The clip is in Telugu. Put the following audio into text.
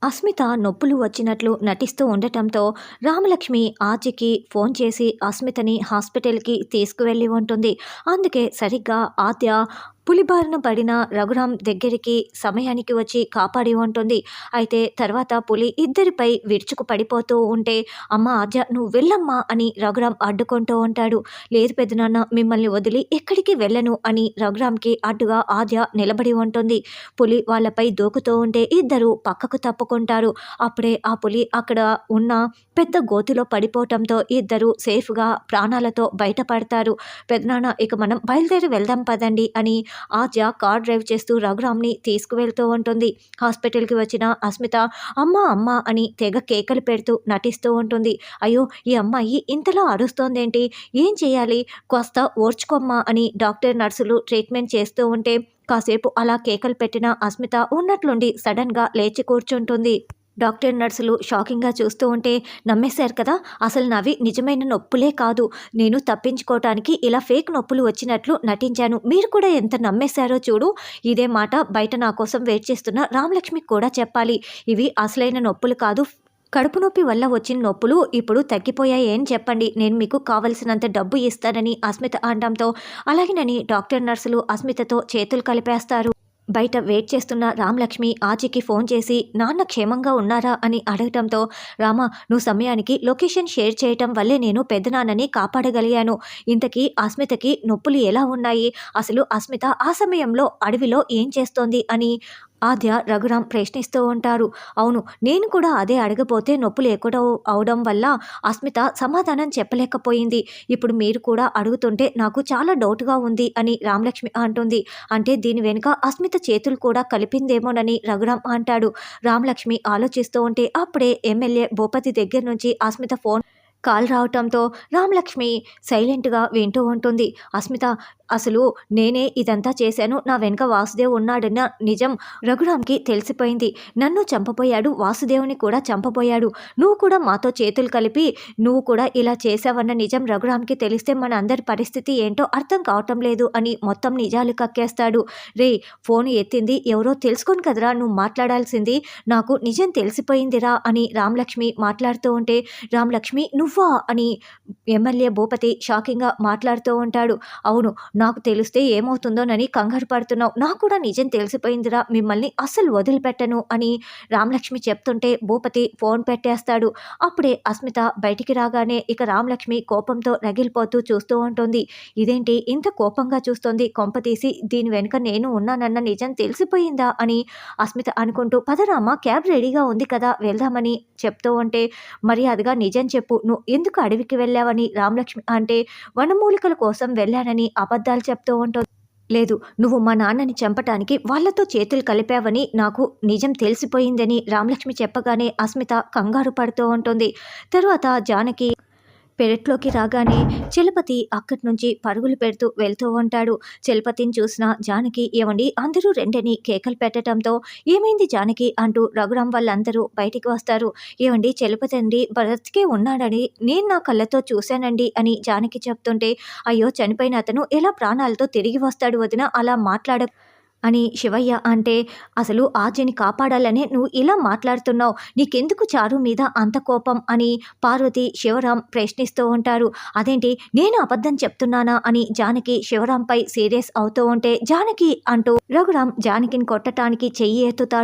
అస్మిత నొప్పులు వచ్చినట్లు నటిస్తూ ఉండటంతో రామలక్ష్మి ఆచికి ఫోన్ చేసి అస్మితని హాస్పిటల్కి తీసుకువెళ్ళి ఉంటుంది. అందుకే సరిగ్గా ఆద్య పులిబారిన పడిన రఘురాం దగ్గరికి సమయానికి వచ్చి కాపాడి ఉంటుంది. అయితే తర్వాత పులి ఇద్దరిపై విరుచుకు పడిపోతూ ఉంటే, అమ్మ ఆద్య నువ్వు వెళ్ళమ్మా అని రఘురాం అడ్డుకుంటూ ఉంటాడు. లేదు పెద్దనాన్న, మిమ్మల్ని వదిలి ఎక్కడికి వెళ్ళను అని రఘురాంకి అడ్డుగా ఆద్య నిలబడి ఉంటుంది. పులి వాళ్ళపై దూకుతూ ఉంటే ఇద్దరు పక్కకు తప్పుకుంటారు. అప్పుడే ఆ పులి అక్కడ ఉన్న పెద్ద గోతిలో పడిపోవటంతో ఇద్దరు సేఫ్గా ప్రాణాలతో బయటపడతారు. పెద్దనాన్న ఇక మనం బయలుదేరి వెళ్దాం పదండి అని ఆద్య కార్ డ్రైవ్ చేస్తూ రఘురామ్ని తీసుకువెళ్తూ ఉంటుంది. హాస్పిటల్కి వచ్చిన అస్మిత అమ్మ అమ్మ అని తెగ కేకలు పెడుతూ నటిస్తూ ఉంటుంది. అయ్యో ఈ అమ్మాయి ఇంతలా అరుస్తోందేంటి, ఏం చేయాలి, కాస్త ఓర్చుకోమ్మా అని డాక్టర్ నర్సులు ట్రీట్మెంట్ చేస్తూ ఉంటే కాసేపు అలా కేకలు పెట్టిన అస్మిత ఉన్నట్లుండి సడన్గా లేచి కూర్చుంటుంది. డాక్టర్ నర్సులు షాకింగ్గా చూస్తూ ఉంటే, నమ్మేశారు కదా, అసలు నావి నిజమైన నొప్పులే కాదు, నేను తప్పించుకోవటానికి ఇలా ఫేక్ నొప్పులు వచ్చినట్లు నటించాను, మీరు కూడా ఎంత నమ్మేశారో చూడు, ఇదే మాట బయట నా కోసం వెయిట్ చేస్తున్న రామలక్ష్మికి కూడా చెప్పాలి, ఇవి అసలైన నొప్పులు కాదు, కడుపు నొప్పి వల్ల వచ్చిన నొప్పులు ఇప్పుడు తగ్గిపోయాయి అని చెప్పండి, నేను మీకు కావలసినంత డబ్బు ఇస్తానని అస్మిత అనడంతో అలాగేనని డాక్టర్ నర్సులు అస్మితతో చేతులు కలిపేస్తారు. బయట వెయిట్ చేస్తున్న రామలక్ష్మి ఆచికి ఫోన్ చేసి నాన్న క్షేమంగా ఉన్నారా అని అడగటంతో, రామ నువ్వు సమయానికి లొకేషన్ షేర్ చేయటం వల్లే నేను పెద్దనాన్నని కాపాడగలిగాను, ఇంతకీ అస్మితకి నొప్పులు ఎలా ఉన్నాయి, అసలు అస్మిత ఆ సమయంలో అడవిలో ఏం చేస్తోంది అని ఆద్య రఘురాం ప్రశ్నిస్తూ ఉంటారు. అవును, నేను కూడా అదే అడగపోతే నొప్పులు ఎక్కువ అవడం వల్ల అస్మిత సమాధానం చెప్పలేకపోయింది, ఇప్పుడు మీరు కూడా అడుగుతుంటే నాకు చాలా డౌట్గా ఉంది అని రామలక్ష్మి అంటుంది. అంటే దీని వెనుక అస్మిత చేతులు కూడా కలిపిందేమోనని రఘురాం అంటాడు. రామలక్ష్మి ఆలోచిస్తూ ఉంటే అప్పుడే ఎమ్మెల్యే భూపతి దగ్గర నుంచి అస్మిత ఫోన్ కాల్ రావటంతో రామలక్ష్మి సైలెంట్గా వింటూ ఉంటుంది. అస్మిత అసలు నేనే ఇదంతా చేశాను, నా వెనుక వాసుదేవ్ ఉన్నాడన్న నిజం రఘురాంకి తెలిసిపోయింది, నన్ను చంపబోయాడు, వాసుదేవుని కూడా చంపబోయాడు, నువ్వు కూడా మాతో చేతులు కలిపి నువ్వు కూడా ఇలా చేశావన్న నిజం రఘురాంకి తెలిస్తే మన అందరి పరిస్థితి ఏంటో అర్థం కావటం లేదు అని మొత్తం నిజాలు కక్కేస్తాడు. రే ఫోన్ ఎత్తింది ఎవరో తెలుసుకొని కదరా నువ్వు మాట్లాడాల్సింది, నాకు నిజం తెలిసిపోయిందిరా అని రామలక్ష్మి మాట్లాడుతూ ఉంటే, రామలక్ష్మి నువ్వా అని ఎమ్మెల్యే భూపతి షాకింగ్గా మాట్లాడుతూ ఉంటాడు. అవును, నాకు తెలిస్తే ఏమవుతుందోనని కంగారు పడుతున్నావు, నాకు కూడా నిజం తెలిసిపోయిందిరా, మిమ్మల్ని అస్సలు వదిలిపెట్టను అని రామలక్ష్మి చెప్తుంటే భూపతి ఫోన్ పెట్టేస్తాడు. అప్పుడే అస్మిత బయటికి రాగానే ఇక రామలక్ష్మి కోపంతో రగిలిపోతూ చూస్తూ ఉంటుంది. ఇదేంటి ఇంత కోపంగా చూస్తోంది, కొంపతీసి దీని వెనుక నేను ఉన్నానన్న నిజం తెలిసిపోయిందా అని అస్మిత అనుకుంటూ, పదరామ క్యాబ్ రెడీగా ఉంది కదా వెళ్దామని చెప్తూ ఉంటే, మర్యాదగా నిజం చెప్పు, నువ్వు ఎందుకు అడవికి వెళ్ళావని రామలక్ష్మి అంటే, వనమూలికల కోసం వెళ్ళానని అబద్ధాలు చెప్తూ ఉంటుంది. లేదు, నువ్వు మా నాన్నని చంపటానికి వాళ్లతో చేతులు కలిపావని నాకు నిజం తెలిసిపోయిందని రామలక్ష్మి చెప్పగానే అస్మిత కంగారు పడుతూ ఉంటుంది. తరువాత జానకి పెరట్లోకి రాగానే చలపతి అక్కడి నుంచి పరుగులు పెడుతూ వెళ్తూ ఉంటాడు. చలపతిని చూసిన జానకి ఏమండి అందరూ రెండని కేకలు పెట్టడంతో, ఏమైంది జానకి అంటూ రఘురాం వాళ్ళందరూ బయటికి వస్తారు. ఏమండి చలపతి అండి బ్రతికే ఉన్నాడని నేను నా కళ్ళతో చూశానండి అని జానకి చెప్తుంటే, అయ్యో చనిపోయిన అతను ఎలా ప్రాణాలతో తిరిగి వస్తాడు వదిన, అలా మాట్లాడ అని శివయ్య అంటే, అసలు ఆర్జని కాపాడాలనే నువ్వు ఇలా మాట్లాడుతున్నావు, నీకెందుకు చారు మీద అంత కోపం అని పార్వతి శివరాం ప్రశ్నిస్తూ ఉంటారు. అదేంటి నేను అబద్ధం చెప్తున్నానా అని జానకి శివరాంపై సీరియస్ అవుతూ ఉంటే, జానకి అంటూ రఘురాం జానకిని కొట్టడానికి చెయ్యి ఎత్తుతాడు.